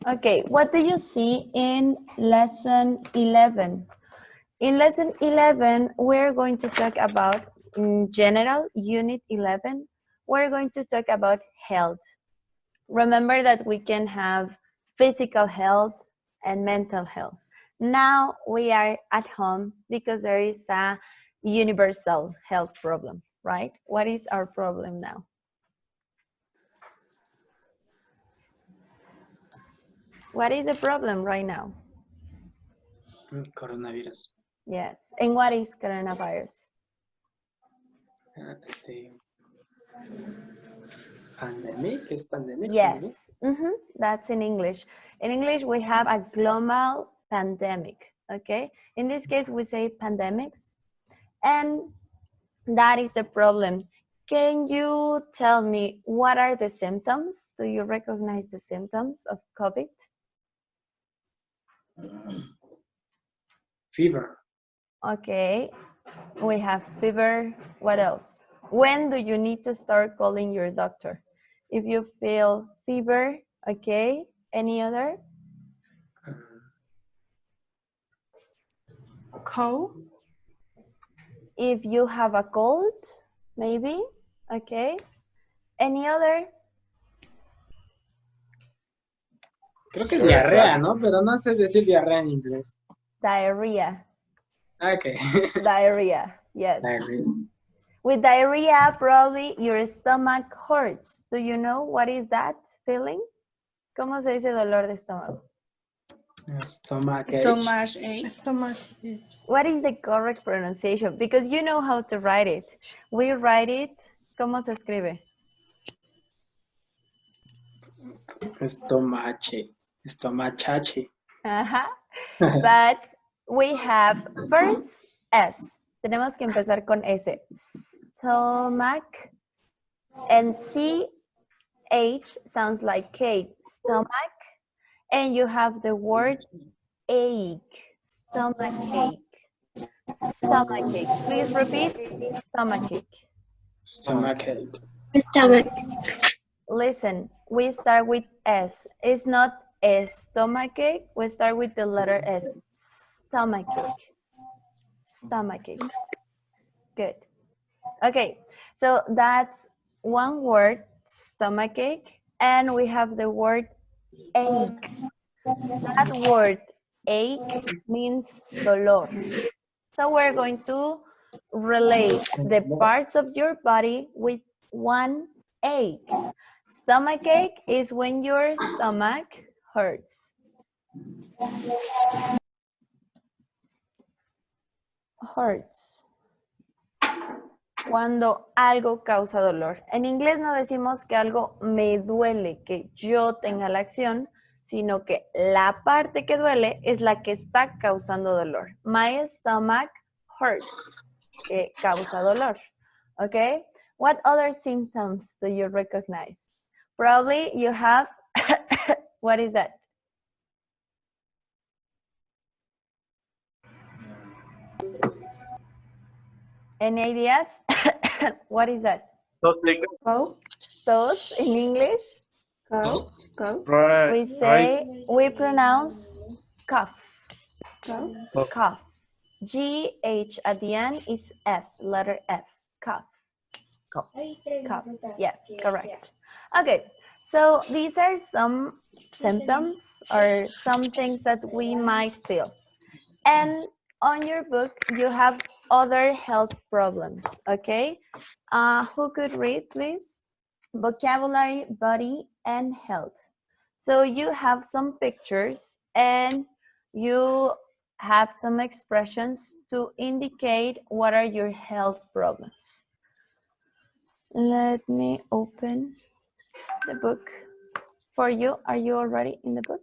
Okay, what do you see in lesson 11? In lesson 11, we're going to talk about, in general, unit 11, we're going to talk about health. Remember that we can have physical health and mental health. Now we are at home because there is a universal health problem, right? What is our problem now? What is the problem right now? Coronavirus. Yes. And what is coronavirus? Pandemic, is pandemic? Yes, that's in English. In English, we have a global pandemic, okay? In this case, we say pandemics, and that is the problem. Can you tell me what are the symptoms? Do you recognize the symptoms of COVID? Fever. Okay, we have fever. What else? When do you need to start calling your doctor? If you feel fever, okay. Any other? Cold. If you have a cold, maybe, okay. Any other? Creo que diarrea, ¿no? Pero no sé decir diarrea en inglés. Diarrhea. Okay. Diarrhea, yes. Diarrhea. With diarrhea, probably your stomach hurts. Do you know what is that feeling? ¿Cómo se dice dolor de estómago? Stomach ache. Stomach ache. Stomach ache. What is the correct pronunciation? Because you know how to write it. We write it, ¿cómo se escribe? Estomache. Estomachache. But we have first S. Tenemos que empezar con S. Stomach. And CH sounds like K. Stomach. And you have the word ache. Stomach ache. Stomach ache. Please repeat. Stomach ache. Stomach ache. Stomach. Listen, we start with S. It's not a stomach ache. We start with the letter S. Stomach ache. Stomach ache. Good. Okay, so that's one word, stomach ache, and we have the word ache. That word ache means dolor. So we're going to relate the parts of your body with one ache. Stomach ache is when your stomach hurts. Hurts. Cuando algo causa dolor. En inglés no decimos que algo me duele, que yo tenga la acción, sino que la parte que duele es la que está causando dolor. My stomach hurts, que causa dolor. Okay? What other symptoms do you recognize? Probably you have, what is that? Any ideas? What is that? Cold. Tos in English? Cold. Cold. Right. We say, we pronounce cough. Cold. Cough. G-H at the end is F, letter F. Cough. Cough. Cough. Yes, correct. Okay, so these are some symptoms or some things that we might feel. And on your book, you have other health problems, okay? Who could read, please? Vocabulary, body, and health. So you have some pictures and you have some expressions to indicate what are your health problems. Let me open the book for you. Are you already in the book?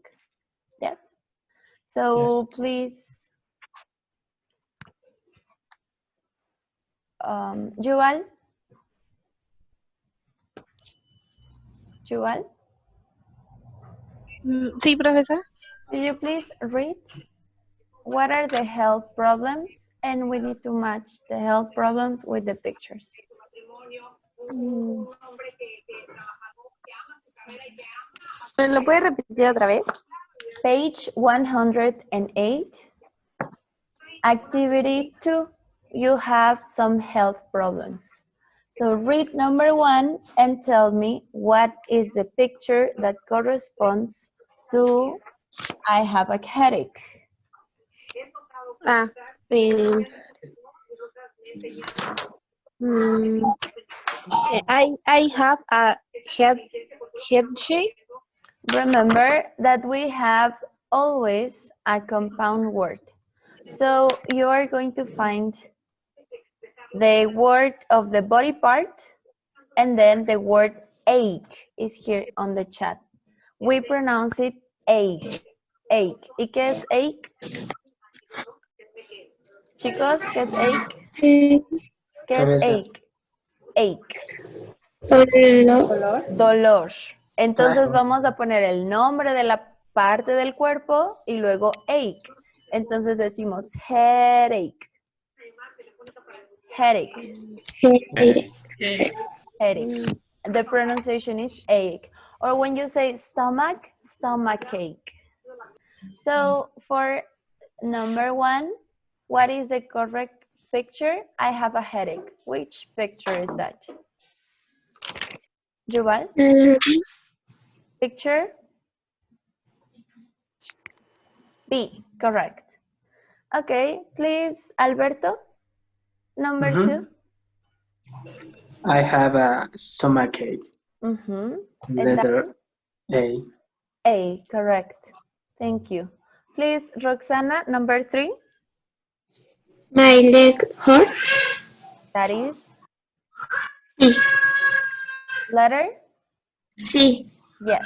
Yes. So Yes. please, Yuval? Yuval? Sí, profesor. Will you please read what are the health problems? And we need to match the health problems with the pictures. ¿Me lo puede repetir otra vez? Page 108. Activity 2. You have some health problems. So read number 1 and tell me what is the picture that corresponds to I have a headache. Ah, um, I have a headache. Remember that we have always a compound word. So you are going to find the word of the body part and then the word ache is here on the chat. We pronounce it ache, ache. ¿Y qué es ache? Chicos, ¿qué es ache? ¿Qué es Cabeza. ache? Ache. Color. Dolor. Entonces Ah. vamos a poner el nombre de la parte del cuerpo y luego ache. Entonces decimos headache. Headache. Headache. The pronunciation is ache. Or when you say stomach, stomach ache. So for number 1, what is the correct picture? I have a headache. Which picture is that? Yuval? Picture? B, correct. Okay, please, Alberto. Number 2. I have a stomachache. Letter A. A, correct. Thank you. Please, Roxana, number 3. My leg hurts. That is Sí. letter? Sí. Yes.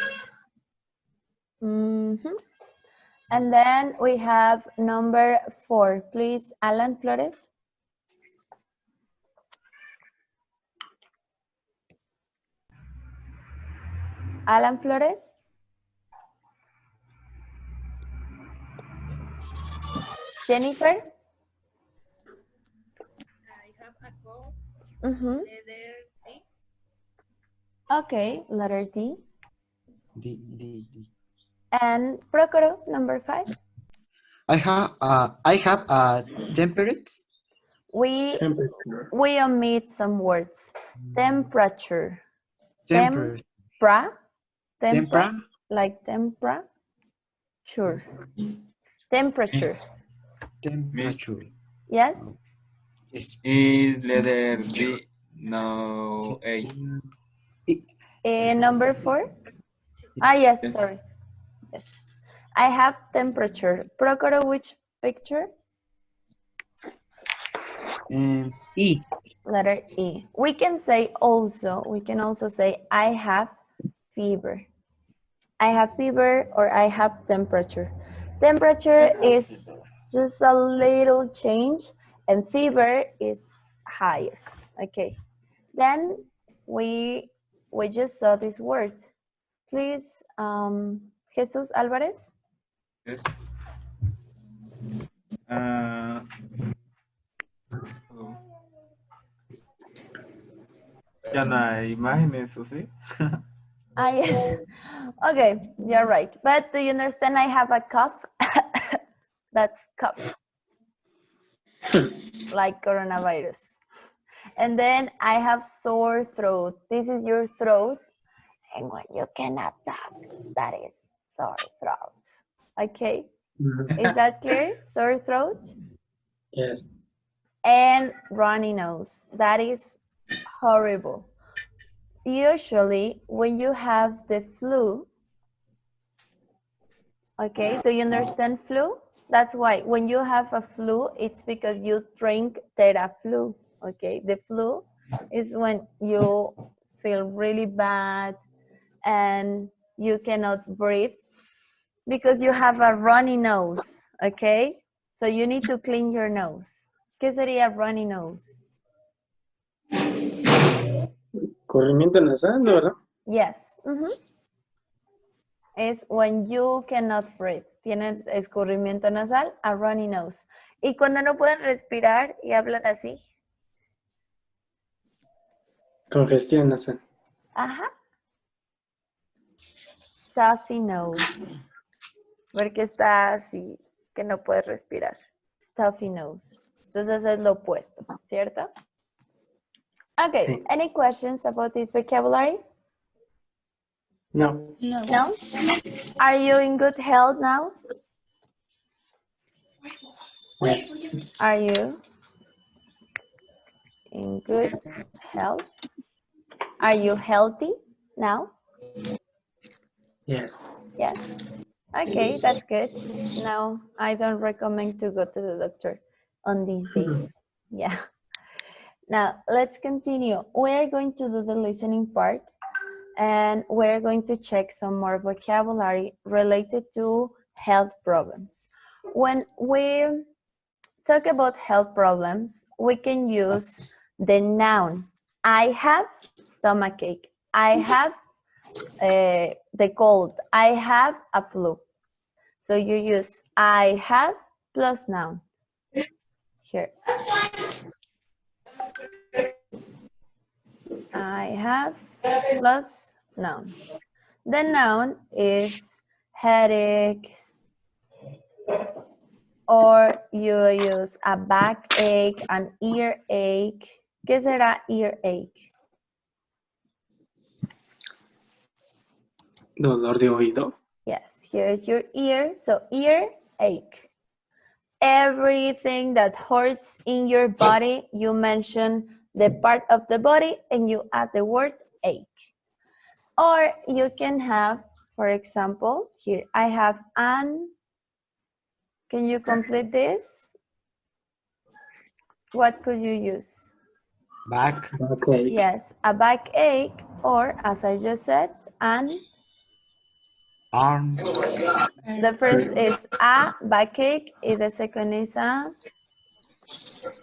And then we have number 4. Please, Alan Flores. Alan Flores. Jennifer. I have a cold. Letter D. Okay, letter D. D. And Procoro, number 5. I have a temperature. We omit some words. Temperature. Temperature. Tempera, like tempera. Sure. Temperature. Temperature. Yes? Yes. Is letter D, no A. Number 4? Yes, Yes. sorry. Yes. I have temperature. Procoro, which picture? E. Letter E. We can also say I have fever. I have fever or I have temperature. Temperature is just a little change and fever is higher. Okay. Then we just saw this word. Please, Jesus Alvarez. Yes. Ya no hay imágenes, ¿o sí? Yes. Okay, you're right. But do you understand I have a cough? That's cough. Like coronavirus. And then I have sore throat. This is your throat. And when you cannot talk, that is sore throat. Okay? Is that clear? Sore throat? Yes. And runny nose. That is horrible. Usually, when you have the flu, okay, do you understand flu? That's why when you have a flu, it's because you drink Theraflu, okay? The flu is when you feel really bad and you cannot breathe because you have a runny nose, okay? So you need to clean your nose. ¿Qué sería runny nose? Corrimiento nasal, ¿no, verdad? Yes. Es when you cannot breathe. Tienes escurrimiento nasal, a runny nose. Y cuando no pueden respirar y hablan así. Congestión nasal. Ajá. Stuffy nose. Porque está así, que no puedes respirar. Stuffy nose. Entonces es lo opuesto, ¿cierto? Okay, Sí. any questions about this vocabulary? No. No. No? Are you in good health now? Yes. Are you in good health? Are you healthy now? Yes. Yes. Okay, that's good. No, I don't recommend to go to the doctor on these days. Yeah. Now, let's continue. We're going to do the listening part, and we're going to check some more vocabulary related to health problems. When we talk about health problems, we can use the noun. I have stomachache. I have the cold. I have a flu. So you use I have plus noun. Here. I have plus noun. The noun is headache, or you use a backache, an earache. ¿Qué será earache? Dolor de oído. Yes, here is your ear. So earache. Everything that hurts in your body, you mention the part of the body and you add the word ache. Or you can have, for example, here I have an. Can you complete this? What could you use? Back. Okay. Yes, a backache, or as I just said, an. Arm. The first is a backache y the second is a.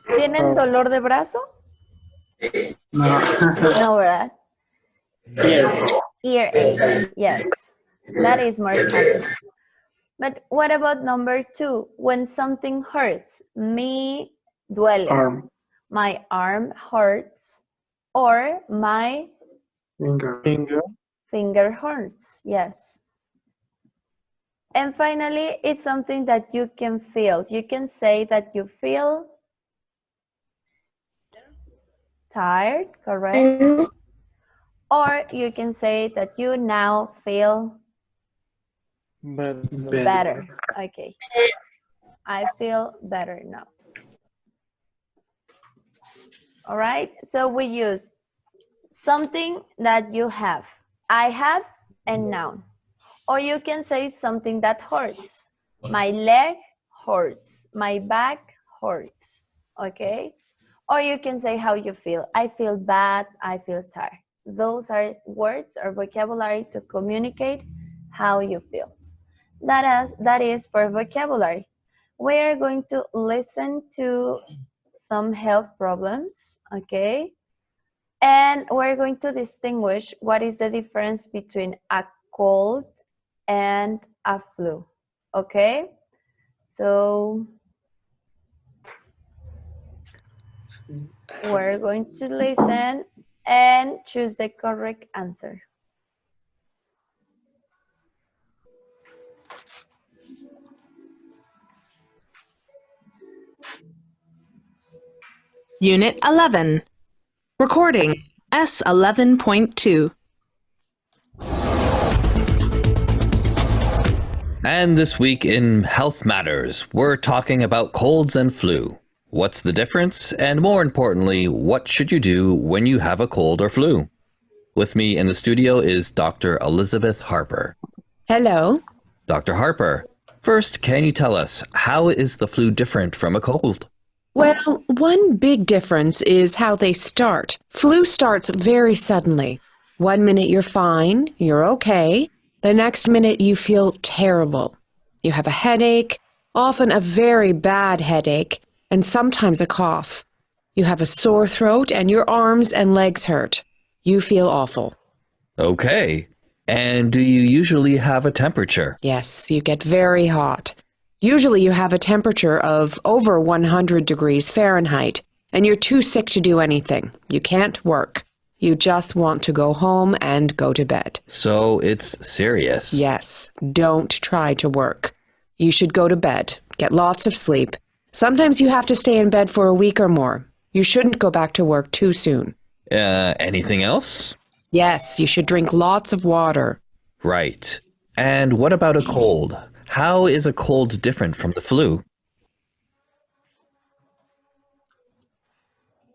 ¿Tienen dolor de brazo? No. No, ¿verdad? Here. Earache, yes. That is more common. But what about number 2? When something hurts, me duele. Arm. My arm hurts, or my finger hurts, yes. And finally, it's something that you can feel. You can say that you feel tired, correct? Or you can say that you now feel better. Okay. I feel better now. All right. So we use something that you have. I have and noun. Or you can say something that hurts. My leg hurts. My back hurts. Okay. Or you can say how you feel. I feel bad. I feel tired. Those are words or vocabulary to communicate how you feel. That is for vocabulary. We are going to listen to some health problems, okay? And we're going to distinguish what is the difference between a cold and a flu, okay? So we're going to listen and choose the correct answer. Unit 11. Recording S11.2. And this week in Health Matters, we're talking about colds and flu. What's the difference? And more importantly, what should you do when you have a cold or flu? With me in the studio is Dr. Elizabeth Harper. Hello. Dr. Harper, first, can you tell us, how is the flu different from a cold? Well, one big difference is how they start. Flu starts very suddenly. 1 minute you're fine, you're okay. The next minute you feel terrible. You have a headache, often a very bad headache, and sometimes a cough. You have a sore throat and your arms and legs hurt. You feel awful. Okay. And do you usually have a temperature? Yes, you get very hot. Usually you have a temperature of over 100 degrees Fahrenheit, and you're too sick to do anything. You can't work. You just want to go home and go to bed. So it's serious. Yes, don't try to work. You should go to bed. Get lots of sleep. Sometimes you have to stay in bed for a week or more. You shouldn't go back to work too soon. Anything else? Yes, you should drink lots of water. Right. And what about a cold? How is a cold different from the flu?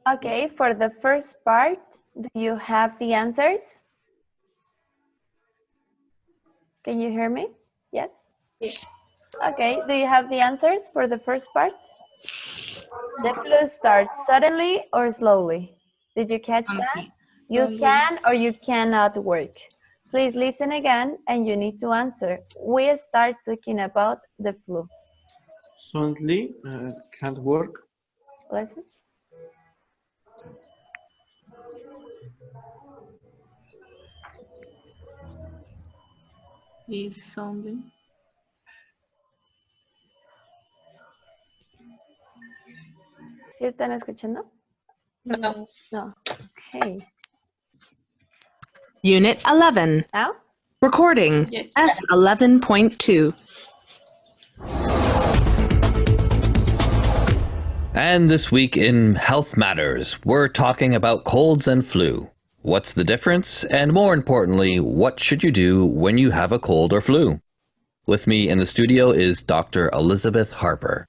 Okay, for the first part, do you have the answers? Can you hear me? Yes? Yes. Okay, do you have the answers for the first part? The flu starts suddenly or slowly? Did you catch that? You can or you cannot work. Please listen again and you need to answer. We start talking about the flu. Suddenly, can't work. Listen. Is sounding. ¿Sí están escuchando? No. No. Okay. Unit 11. Now? Recording Yes. S11.2. And this week in Health Matters, we're talking about colds and flu. What's the difference? And more importantly, what should you do when you have a cold or flu? With me in the studio is Dr. Elizabeth Harper.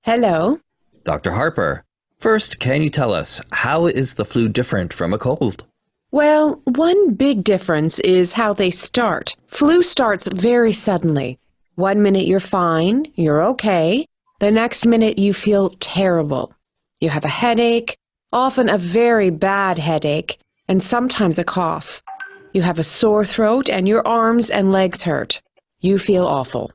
Hello. Dr. Harper, first, can you tell us, how is the flu different from a cold? Well, one big difference is how they start. Flu starts very suddenly. 1 minute you're fine, you're okay. The next minute you feel terrible. You have a headache, often a very bad headache, and sometimes a cough. You have a sore throat and your arms and legs hurt. You feel awful.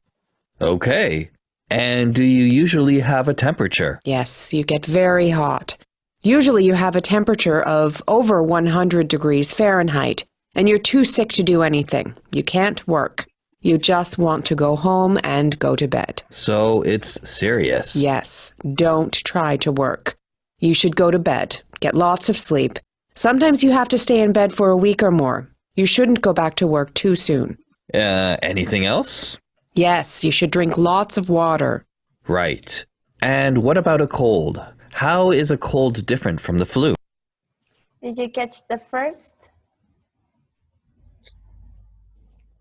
Okay. And do you usually have a temperature? Yes, you get very hot. Usually you have a temperature of over 100 degrees Fahrenheit, and you're too sick to do anything. You can't work. You just want to go home and go to bed. So it's serious. Yes, don't try to work. You should go to bed. Get lots of sleep. Sometimes you have to stay in bed for a week or more. You shouldn't go back to work too soon. Anything else? Yes, you should drink lots of water. Right. And what about a cold? How is a cold different from the flu? Did you catch the first?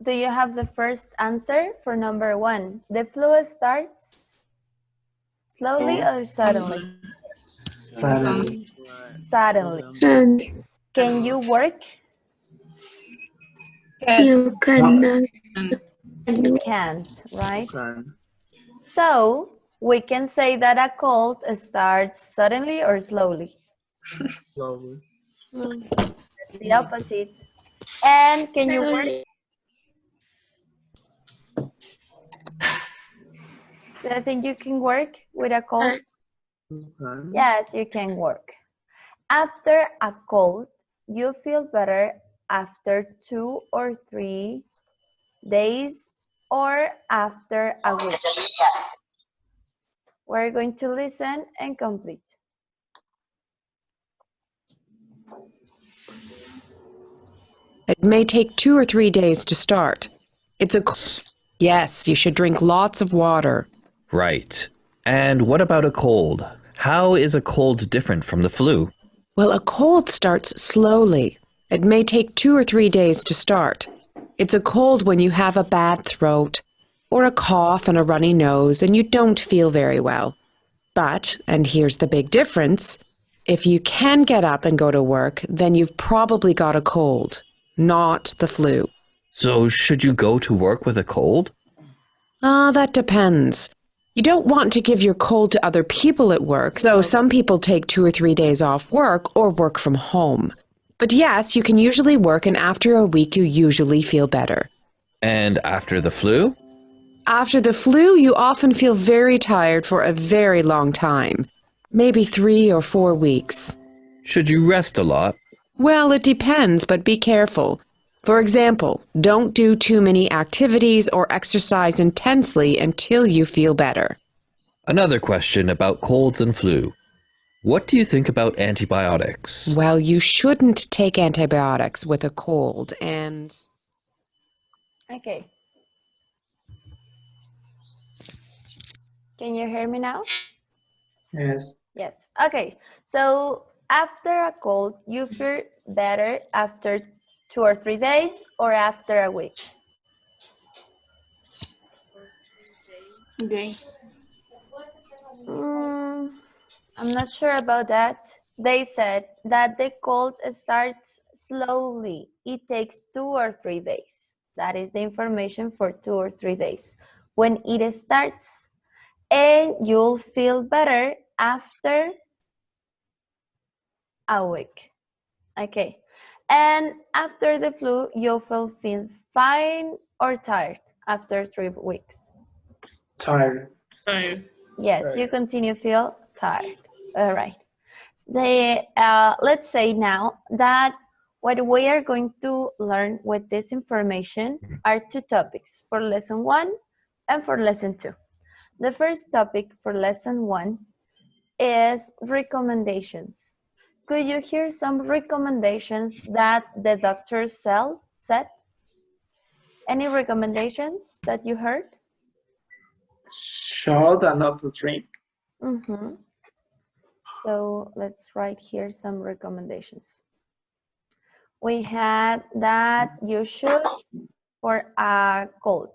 Do you have the first answer for number 1? The flu starts slowly or suddenly? Suddenly. Suddenly. Can you work? You cannot. You can't, right? So we can say that a cold starts suddenly or slowly. The opposite. And can you work? Do you think you can work with a cold? Yes, you can work. After a cold, you feel better after 2 or 3 days or after a week. We're going to listen and complete. It may take 2 or 3 days to start. Yes, you should drink lots of water. Right. And what about a cold? How is a cold different from the flu? Well, a cold starts slowly. It may take 2 or 3 days to start. It's a cold when you have a bad throat, or a cough and a runny nose, and you don't feel very well. But, and here's the big difference, if you can get up and go to work, then you've probably got a cold, not the flu. So should you go to work with a cold? That depends. You don't want to give your cold to other people at work, so some people take 2 or 3 days off work or work from home. But yes, you can usually work, and after a week you usually feel better. And after the flu? After the flu, you often feel very tired for a very long time, maybe 3 or 4 weeks. Should you rest a lot? Well, it depends, but be careful. For example, don't do too many activities or exercise intensely until you feel better. Another question about colds and flu. What do you think about antibiotics? Well, you shouldn't take antibiotics with a cold, and... Okay. Can you hear me now? Yes. Yes. Okay. So after a cold, you feel better after 2 or 3 days or after a week? Days. I'm not sure about that. They said that the cold starts slowly. It takes 2 or 3 days. That is the information for 2 or 3 days. When it starts, and you'll feel better after a week. Okay. And after the flu, you'll feel fine or tired after 3 weeks. Tired. Tired. Yes, you continue feel tired. All right. Let's say now that what we are going to learn with this information are 2 topics for lesson 1 and for lesson 2. The first topic for lesson 1 is recommendations. Could you hear some recommendations that the doctor said? Any recommendations that you heard? Short and awful drink. So let's write here some recommendations. We had that you should for a cold.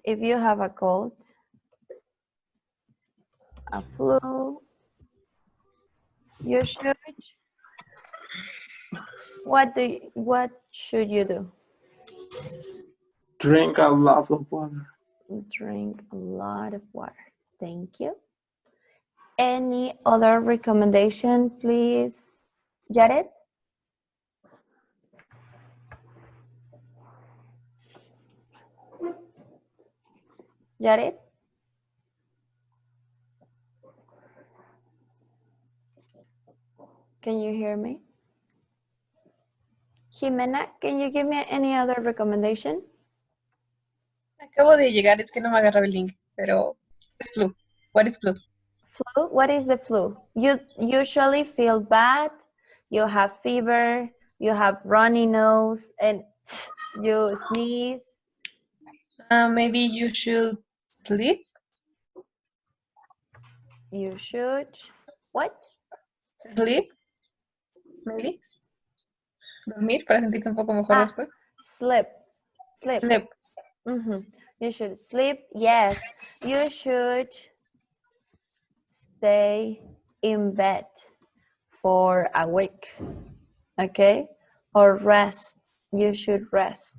If you have a cold, a flu, you should. What should you do? Drink a lot of water. Drink a lot of water. Thank you. Any other recommendation, please, Jared? Jared? Can you hear me? Jimena, can you give me any other recommendation? Acabo de llegar, es que no me agarraba el link, pero es flu. What is flu? Flu? What is the flu? You usually feel bad, you have fever, you have runny nose, and you sneeze. Maybe you should sleep. You should, what? Sleep. Maybe. Dormir para sentirte un poco mejor después. Sleep. Sleep. Sleep. You should sleep. Yes, you should stay in bed for a week, okay? Or rest. You should rest.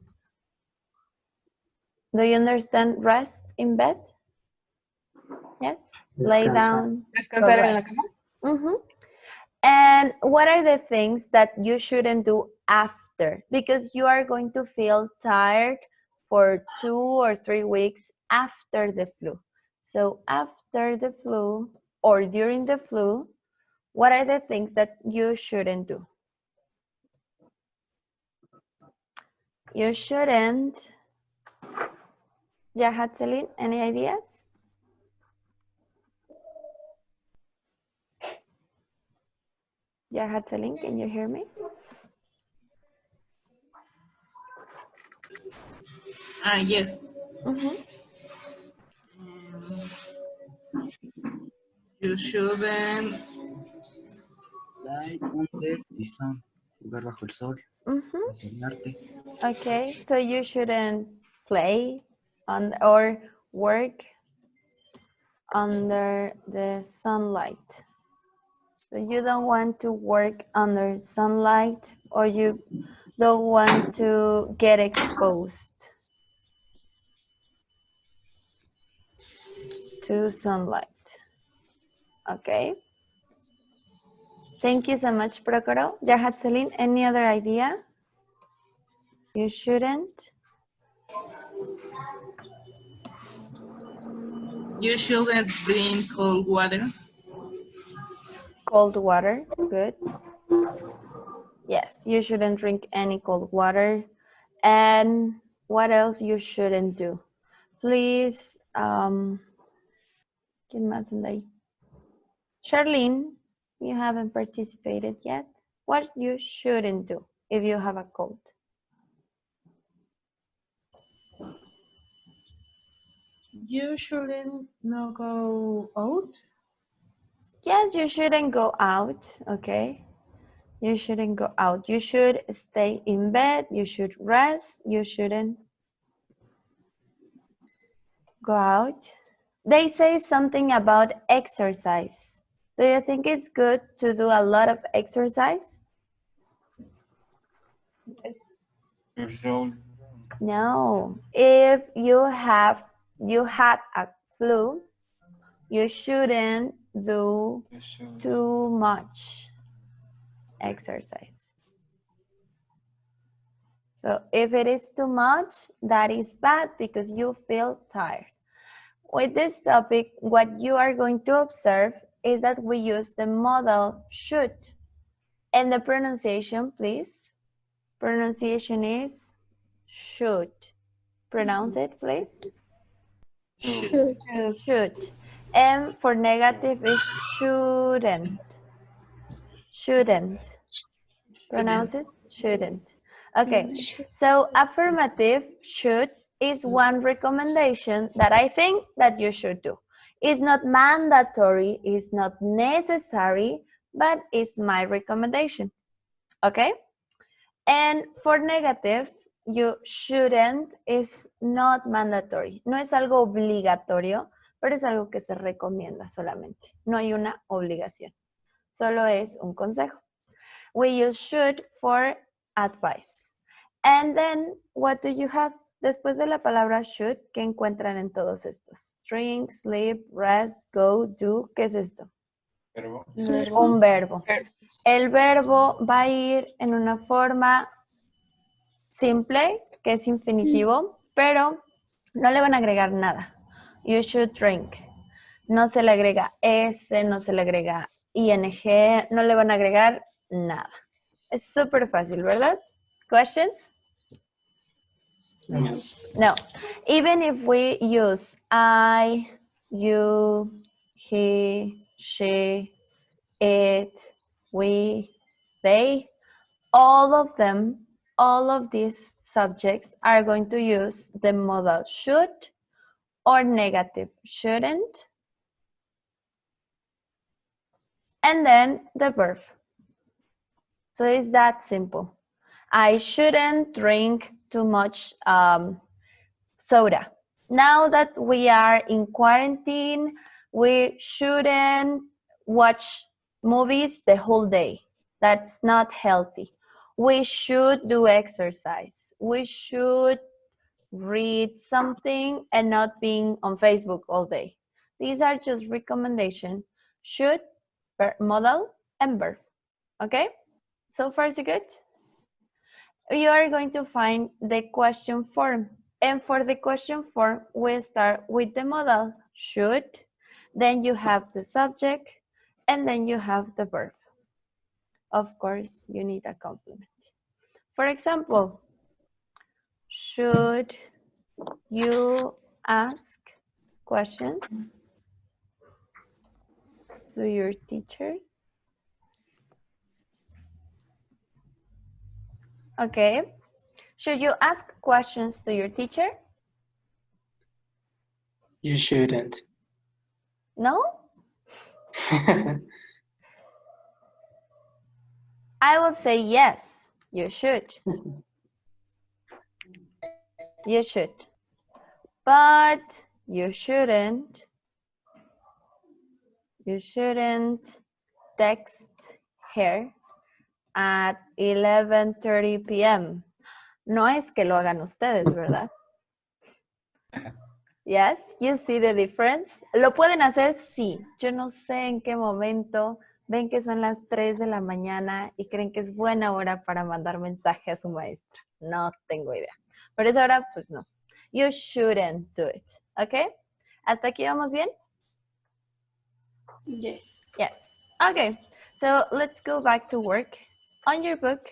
Do you understand rest in bed? Yes? Lay down. Descansar en la cama. And what are the things that you shouldn't do after? Because you are going to feel tired for 2 or 3 weeks after the flu. So after the flu or during the flu, what are the things that you shouldn't do? You shouldn't. Jahat Celine, any ideas? Jahat Celine, can you hear me? Yes. You shouldn't Lie under the sun. Jugar bajo el sol. Enseñarte. Okay, so you shouldn't play on or work under the sunlight. So you don't want to work under sunlight or you don't want to get exposed to sunlight. Okay. Thank you so much, Procoro. Jahat Celine, any other idea? You shouldn't. You shouldn't drink cold water. Cold water, good. Yes, you shouldn't drink any cold water. And what else you shouldn't do? Please, ¿quién más anda ahí? Charlene, you haven't participated yet. What you shouldn't do if you have a cold? You shouldn't not go out. Yes, you shouldn't go out, okay? You shouldn't go out. You should stay in bed. You should rest. You shouldn't go out. They say something about exercise. Do you think it's good to do a lot of exercise? No. If you had a flu, you shouldn't do too much exercise. So if it is too much, that is bad because you feel tired. With this topic, what you are going to observe is that we use the modal should. And the pronunciation, please. Pronunciation is should. Pronounce it, please. Should. Should. And for negative is shouldn't. Shouldn't. Pronounce it? Shouldn't. Okay, so affirmative should is one recommendation that I think that you should do. It's not mandatory, it's not necessary, but it's my recommendation. Okay? And for negative, you shouldn't is not mandatory. No es algo obligatorio, pero es algo que se recomienda solamente. No hay una obligación. Solo es un consejo. We use should for advice. And then, what do you have después de la palabra should? ¿Qué encuentran en todos estos? Drink, sleep, rest, go, do. ¿Qué es esto? Verbo. Un verbo. El verbo va a ir en una forma simple, que es infinitivo, pero no le van a agregar nada. You should drink. No se le agrega S, no se le agrega ING, no le van a agregar nada. Es súper fácil, ¿verdad? Questions? No. Even if we use I, you, he, she, it, we, they, all of these subjects are going to use the modal should or negative shouldn't, and then the verb. So it's that simple. I shouldn't drink too much soda. Now that we are in quarantine, we shouldn't watch movies the whole day. That's not healthy. We should do exercise. We should read something and not being on Facebook all day. These are just recommendations. Should, modal, and verb. Okay? So far, so good? You are going to find the question form. And for the question form, we start with the modal, should, then you have the subject, and then you have the verb. Of course, you need a complement. For example, should you ask questions to your teacher? Okay. Should you ask questions to your teacher? You shouldn't. No? I will say yes, you should. You should. But you shouldn't text her at 11:30 p.m. No es que lo hagan ustedes, ¿verdad? Yes, you see the difference. ¿Lo pueden hacer? Sí. Yo no sé en qué momento ven que son las 3 de la mañana y creen que es buena hora para mandar mensaje a su maestra. No tengo idea. Pero esa hora, pues no. You shouldn't do it. ¿Ok? ¿Hasta aquí vamos bien? Yes. Yes. Okay. So let's go back to work. On your book.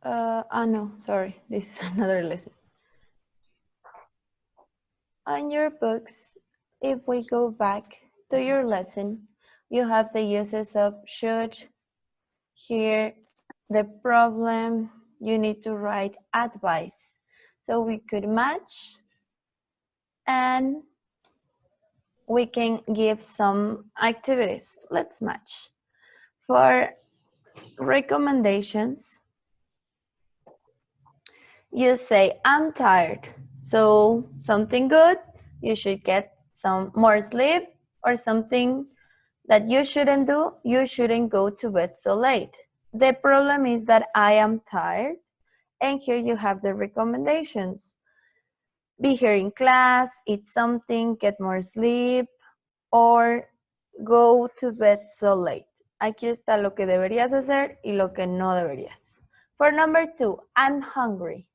No, sorry. This is another lesson. On your books, if we go back to your lesson, you have the uses of should. Here, the problem, you need to write advice. So we could match and we can give some activities. Let's match. For recommendations, you say, I'm tired. So something good, you should get some more sleep, or something that you shouldn't do, you shouldn't go to bed so late. The problem is that I am tired, and here you have the recommendations. Be here in class, eat something, get more sleep, or go to bed so late. Aquí está lo que deberías hacer y lo que no deberías. For number 2, I'm hungry.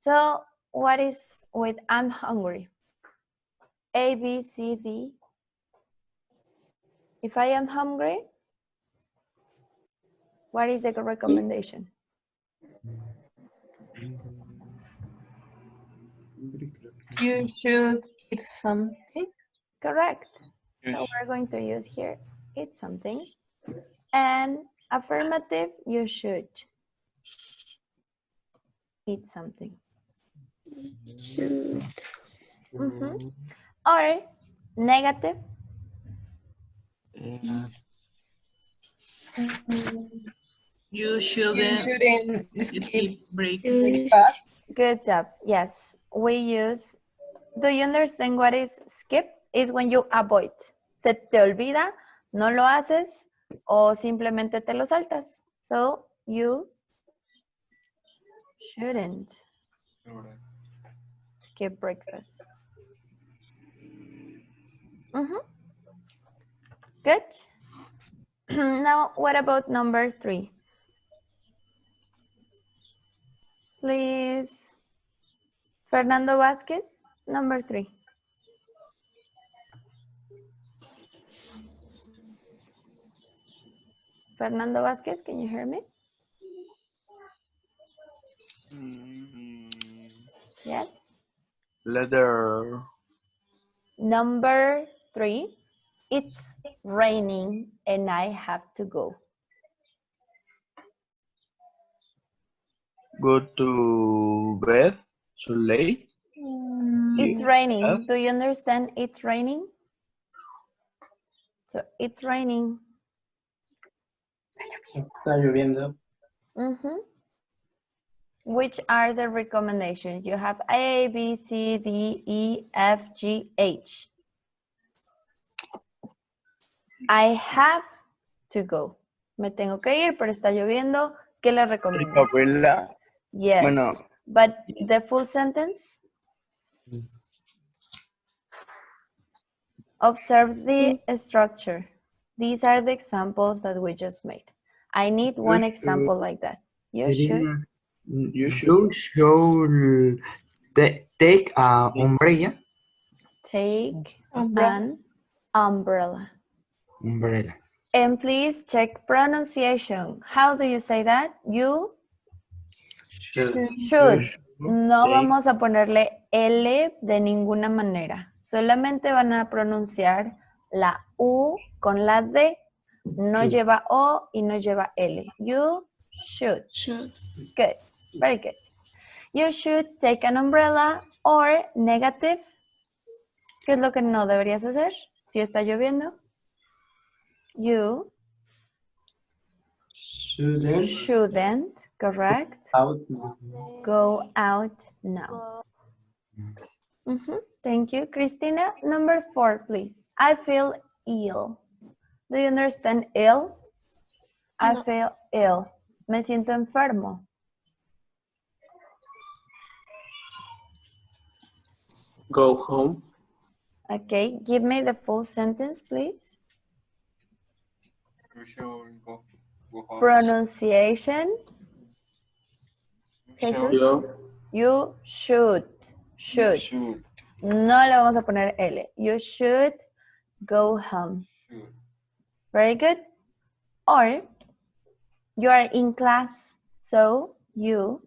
So what is with I'm hungry? A, B, C, D. If I am hungry, what is the recommendation? You should eat something. Correct. So we're going to use here, eat something. And affirmative, you should eat something. Or negative. You shouldn't skip breakfast. Good job. Yes, we use. Do you understand what is skip? Is when you avoid. Se te olvida, no lo haces, o simplemente te lo saltas. So you shouldn't skip breakfast. Good. Now, what about number 3? Please. Fernando Vázquez, number 3. Fernando Vázquez, can you hear me? Yes. Letter. Number 3. It's raining and I have to go. Go to bed so late. It's raining. Do you understand it's raining? So it's raining. Está lloviendo. Which are the recommendations? You have A, B, C, D, E, F, G, H. I have to go. Me tengo que ir, pero está lloviendo. ¿Qué le recomiendas? Abuela. Yes. Bueno. But the full sentence? Observe the structure. These are the examples that we just made. I need one example like that. You should. You should take an umbrella. Take an umbrella. Umbrella. And please check pronunciation. How do you say that? You should. No vamos a ponerle L de ninguna manera. Solamente van a pronunciar la U con la D. No lleva O y no lleva L. You should. Good. Very good. You should take an umbrella, or negative. ¿Qué es lo que no deberías hacer si está lloviendo? You shouldn't, correct. Go out now. Thank you. Christina, number 4, please. I feel ill. Do you understand ill? I feel ill. Me siento enfermo. Go home. Okay, give me the full sentence, please. Pronunciation. Jesus. You should. No le vamos a poner L. You should go home. Very good. Or you are in class, so you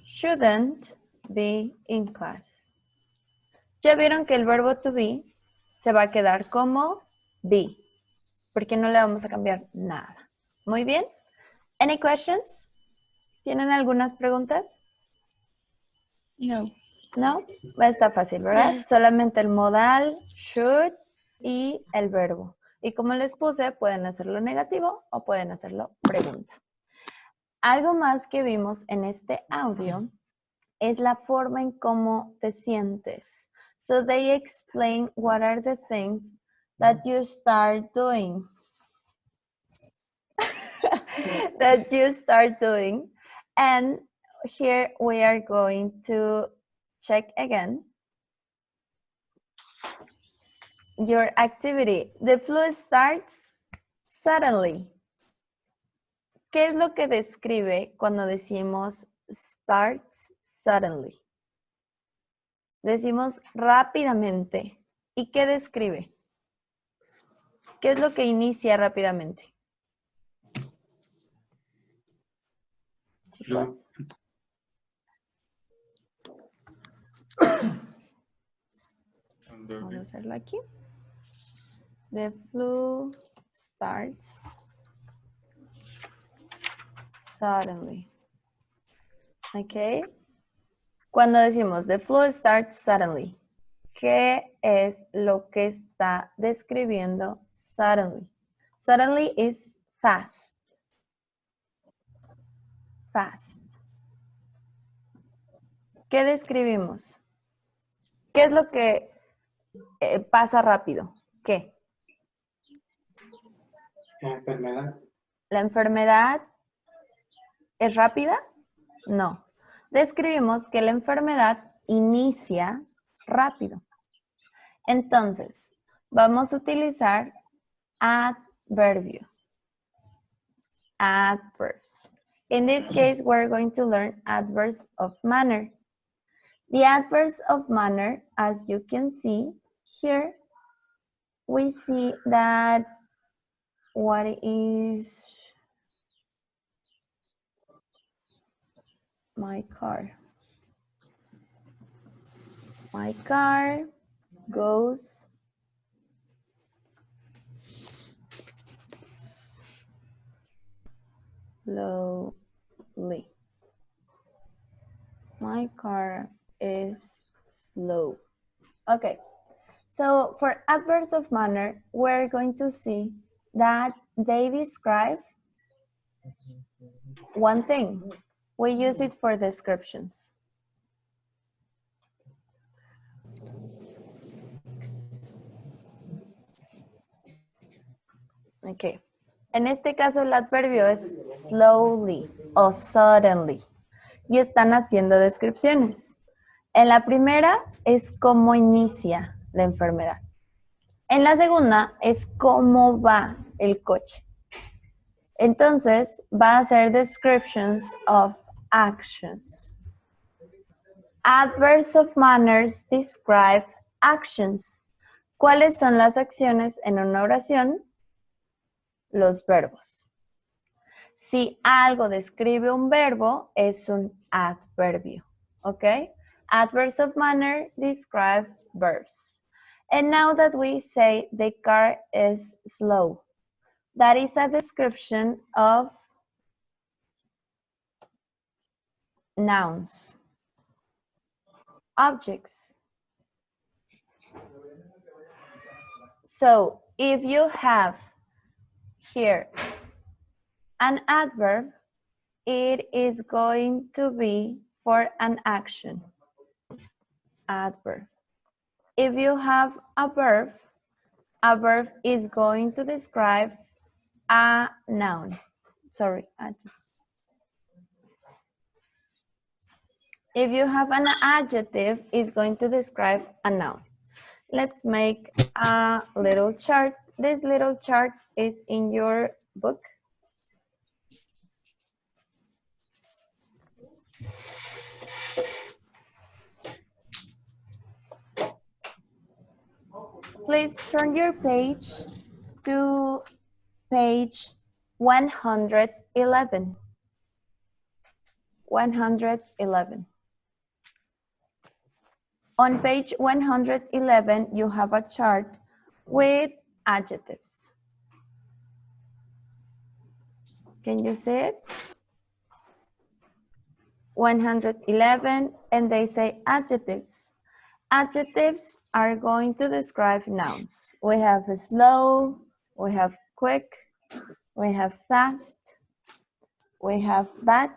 shouldn't be in class. Ya vieron que el verbo to be se va a quedar como be, porque no le vamos a cambiar nada. Muy bien. Any questions? ¿Tienen algunas preguntas? No. ¿No? Está fácil, ¿verdad? Solamente el modal, should y el verbo. Y como les puse, pueden hacerlo negativo o pueden hacerlo pregunta. Algo más que vimos en este audio es la forma en cómo te sientes. So they explain what are the things that you start doing. That you start doing. And here we are going to check again your activity. The flu starts suddenly. ¿Qué es lo que describe cuando decimos starts suddenly? Decimos rápidamente. ¿Y qué describe? ¿Qué es lo que inicia rápidamente? Chicos. Vamos a hacerlo aquí. The flu starts suddenly. Ok. Cuando decimos the flu starts suddenly, ¿qué es lo que está describiendo suddenly? Suddenly is fast. Fast. ¿Qué describimos? ¿Qué es lo que pasa rápido? ¿Qué? La enfermedad. ¿La enfermedad es rápida? No. Describimos que la enfermedad inicia rápido. Entonces, vamos a utilizar adverbio. Adverbs. In this case, we're going to learn adverbs of manner. The adverbs of manner, as you can see here, we see that what is my car? My car goes slowly. My car is slow. Okay, so for adverbs of manner, we're going to see that they describe one thing. We use it for descriptions. Okay. En este caso el adverbio es slowly o suddenly y están haciendo descripciones. En la primera es cómo inicia la enfermedad. En la segunda es cómo va el coche. Entonces va a ser descriptions of actions. Adverbs of manners describe actions. ¿Cuáles son las acciones en una oración? Los verbos. Si algo describe un verbo, es un adverbio. ¿Ok? Adverbs of manner describe verbs. And now that we say the car is slow, that is a description of nouns, objects. So if you have here an adverb, it is going to be for an action. Adverb. If you have a verb is going to describe a noun. Sorry, adjective. If you have an adjective, it's going to describe a noun. Let's make a little chart. This little chart is in your book. Please turn your page to page 111. 111. On page 111, you have a chart with adjectives. Can you see it? 111, and they say adjectives. Adjectives are going to describe nouns. We have slow, we have quick, we have fast, we have bad,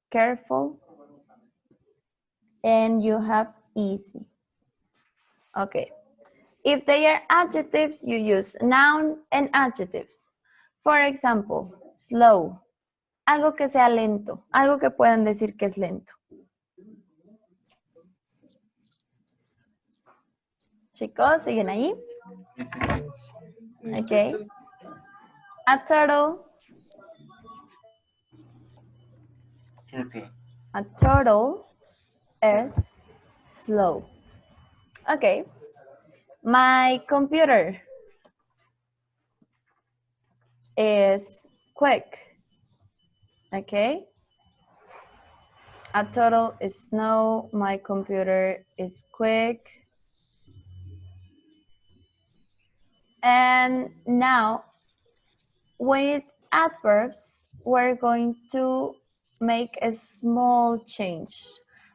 careful, and you have easy. Okay. If they are adjectives, you use noun and adjectives. For example, slow. Algo que sea lento. Algo que puedan decir que es lento. Chicos, ¿siguen ahí? Okay. A turtle. A turtle is slow. Okay. My computer is quick. Okay. A turtle is slow. My computer is quick. And now, with adverbs, we're going to make a small change.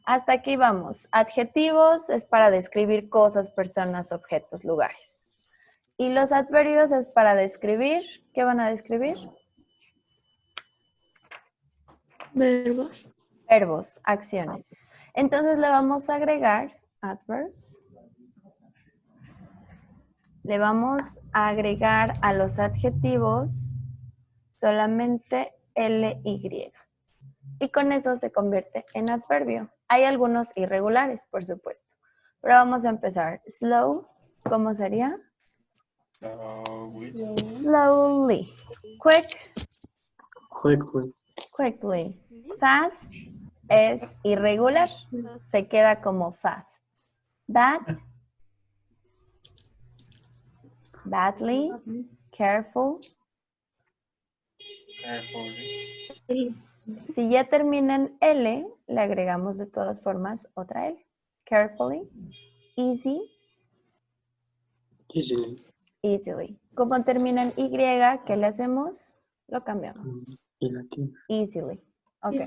Hasta aquí vamos. Adjetivos es para describir cosas, personas, objetos, lugares. Y los adverbios es para describir, ¿qué van a describir? Verbos. Verbos, acciones. Entonces le vamos a agregar adverbs. Le vamos a agregar a los adjetivos solamente LY. Y con eso se convierte en adverbio. Hay algunos irregulares, por supuesto. Pero vamos a empezar. Slow, ¿cómo sería? Slowly. Quick. Quickly. Fast es irregular. Se queda como fast. Bad. Badly. Careful. Si ya termina en L, le agregamos de todas formas otra L. Carefully. Easy. Easily. Como termina en Y, ¿qué le hacemos? Lo cambiamos. Easily. Ok.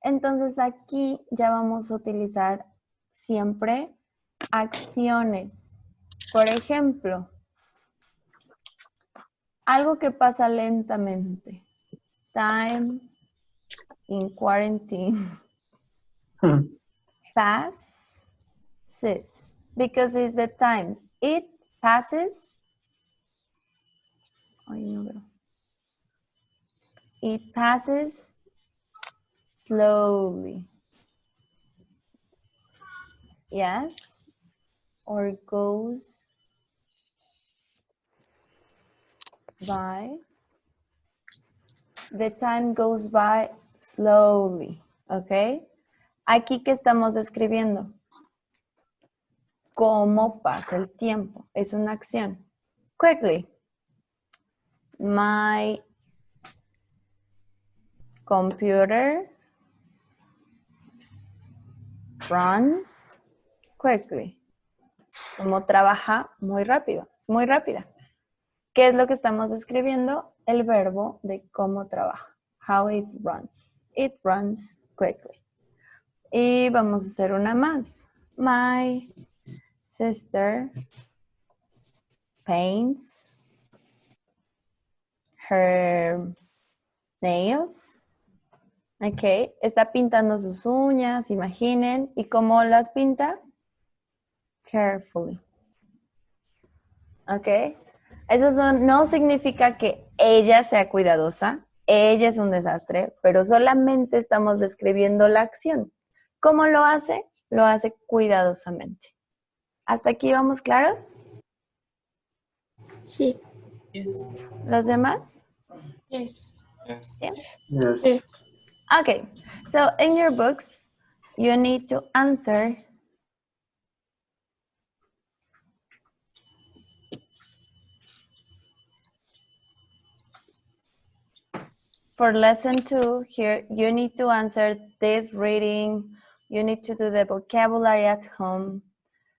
Entonces aquí ya vamos a utilizar siempre acciones. Por ejemplo, algo que pasa lentamente. Time in quarantine. Passes. Because it's the time. It passes. Ay, no veo. It passes slowly. Yes. Or goes by. The time goes by slowly. ¿Ok? Aquí, ¿qué estamos describiendo? Cómo pasa el tiempo. Es una acción. Quickly. My computer runs quickly. Como trabaja muy rápido. Es muy rápida. ¿Qué es lo que estamos describiendo? El verbo de cómo trabaja. How it runs. It runs quickly. Y vamos a hacer una más. My sister paints her nails. Ok, está pintando sus uñas, imaginen. ¿Y cómo las pinta? Carefully. Ok. Eso no significa que ella sea cuidadosa. Ella es un desastre, pero solamente estamos describiendo la acción. ¿Cómo lo hace? Lo hace cuidadosamente. ¿Hasta aquí vamos claros? Sí. Yes. ¿Los demás? Yes. Yes. Yes. Okay, so in your books, you need to answer for lesson 2 here. You need to answer this reading. You need to do the vocabulary at home.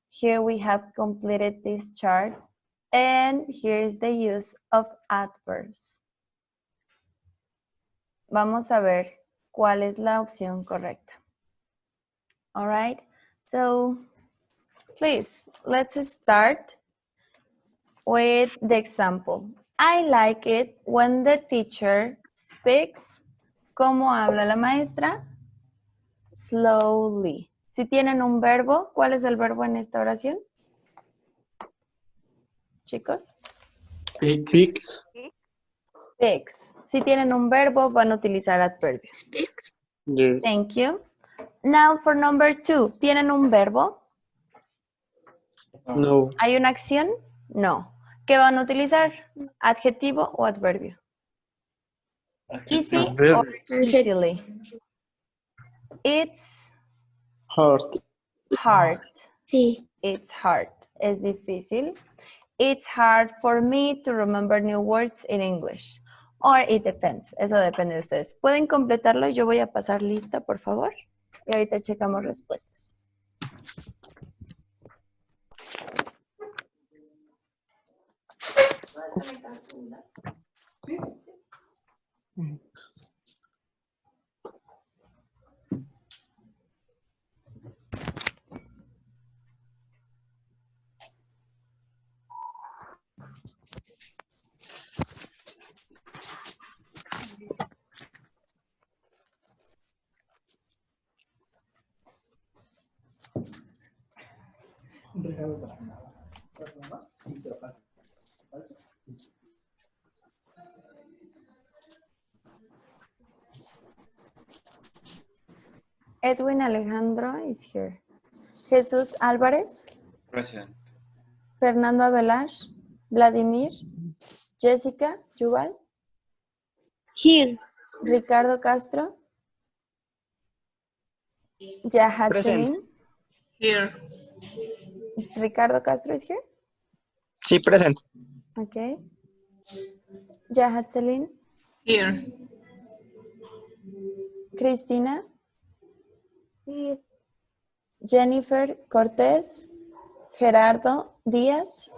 Here we have completed this chart. And here is the use of adverbs. Vamos a ver cuál es la opción correcta. All right, so please, let's start with the example. I like it when the teacher speaks. ¿Cómo habla la maestra? Slowly. Si tienen un verbo, ¿cuál es el verbo en esta oración? Chicos. Speaks. Speaks. Si tienen un verbo, van a utilizar adverbios. Speaks. Yes. Thank you. Now for number 2. ¿Tienen un verbo? No. ¿Hay una acción? No. ¿Qué van a utilizar? ¿Adjetivo o adverbio? Easy or easily? It's Heart. hard. Sí. It's hard. Es difícil. It's hard for me to remember new words in English. Or it depends. Eso depende de ustedes. ¿Pueden completarlo? Yo voy a pasar lista, por favor. Y ahorita checamos respuestas. Edwin Alejandro is here. Jesús Álvarez. Present. Fernando Avelar. Vladimir. Jessica Yuval. Here. Ricardo Castro. Yahat Present. Celine. Here. Ricardo Castro is here. Sí, present. Okay. Yahat Celine. Here. Cristina. Here. Jennifer Cortés. Gerardo Díaz.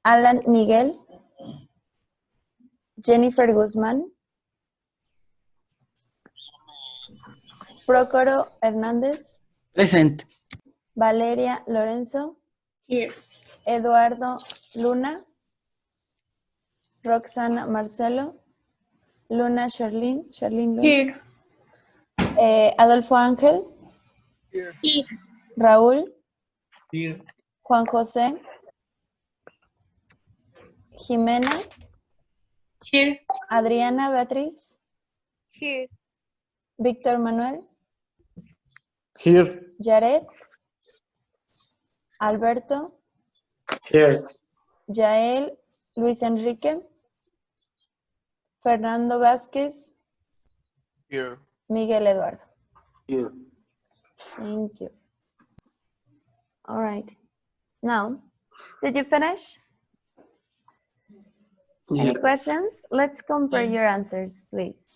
Alan Miguel. Jennifer Guzmán. Prócoro Hernández. Present. Valeria Lorenzo. Here. Eduardo Luna. Roxana Marcelo. Luna Charlene. Luna. Here. Adolfo Ángel. Here. Raúl. Here. Juan José. Jimena. Here. Adriana Beatriz. Here. Víctor Manuel. Here. Yaret. Alberto. Here. Yael. Luis Enrique. Fernando Vázquez. Here. Miguel Eduardo. Here. Thank you. All right. Now, did you finish? Any questions? Let's compare your answers, please.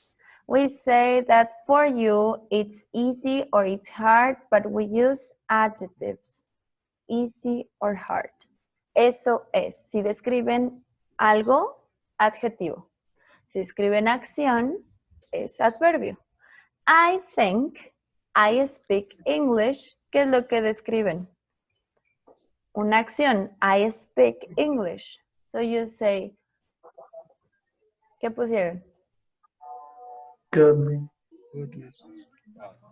We say that for you, it's easy or it's hard, but we use adjectives. Easy or hard. Eso es. Si describen algo, adjetivo. Si describen acción, es adverbio. I think, I speak English. ¿Qué es lo que describen? Una acción. I speak English. So you say, ¿qué pusieron? Good.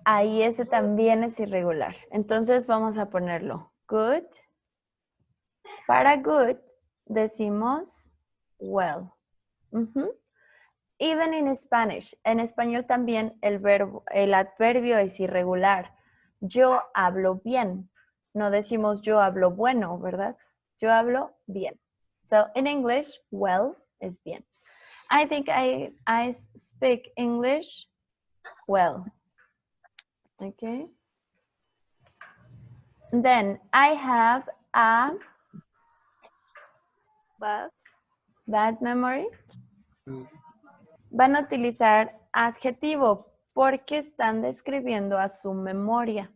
Ahí ese también es irregular. Entonces vamos a ponerlo. Good. Para good decimos well. Even in Spanish. En español también el adverbio es irregular. Yo hablo bien. No decimos yo hablo bueno, ¿verdad? Yo hablo bien. So in English, well is bien. I think I speak English well. Okay. Then I have a bad memory. Van a utilizar adjetivo porque están describiendo a su memoria.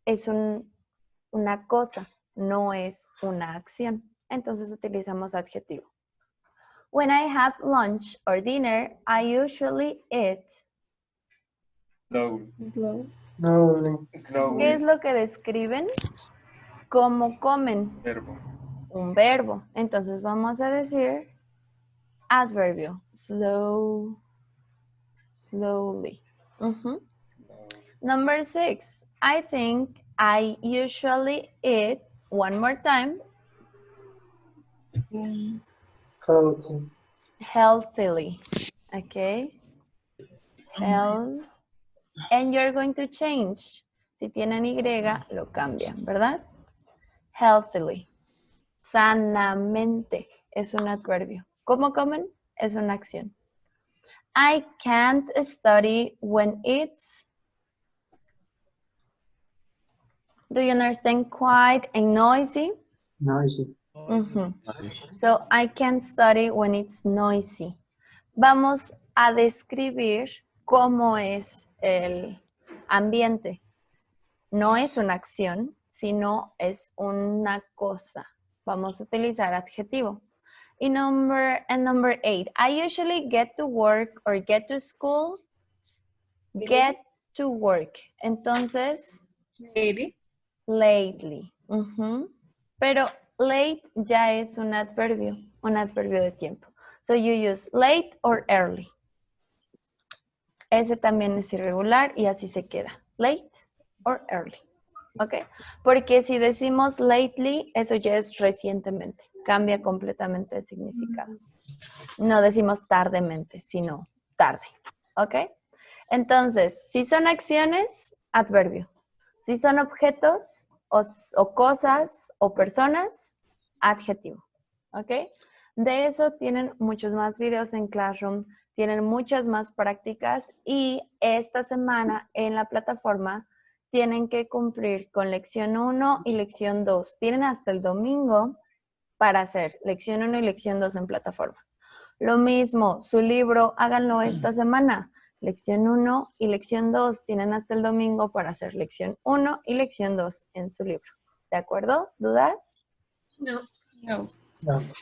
Es una cosa, no es una acción. Entonces utilizamos adjetivo. When I have lunch or dinner, I usually eat Slow. ¿Qué es lo que describen? ¿Cómo comen? Un verbo. Entonces vamos a decir adverbio. Slowly. Number 6. I think I usually eat, one more time, healthily. Okay. Health. And you're going to change. Si tienen Y, lo cambian, ¿verdad? Healthily. Sanamente es un adverbio. ¿Cómo comen? Es una acción. I can't study when it's, do you understand, quiet and noisy? Noisy. So I can't study when it's noisy. Vamos a describir cómo es el ambiente. No es una acción, sino es una cosa. Vamos a utilizar adjetivo. Y number 8. I usually get to work or get to school. Get to work. Entonces, lately. Pero late ya es un adverbio de tiempo. So you use late or early. Ese también es irregular y así se queda. Late or early. ¿Ok? Porque si decimos lately, eso ya es recientemente. Cambia completamente el significado. No decimos tardemente, sino tarde. ¿Ok? Entonces, si son acciones, adverbio. Si son objetos o cosas o personas, adjetivo. ¿Ok? De eso tienen muchos más videos en Classroom, tienen muchas más prácticas y esta semana en la plataforma tienen que cumplir con lección 1 y lección 2. Tienen hasta el domingo para hacer lección 1 y lección 2 en plataforma. Lo mismo, su libro, háganlo esta semana. Lección 1 y lección 2 tienen hasta el domingo para hacer lección 1 y lección 2 en su libro. ¿De acuerdo? ¿Dudas? No. No.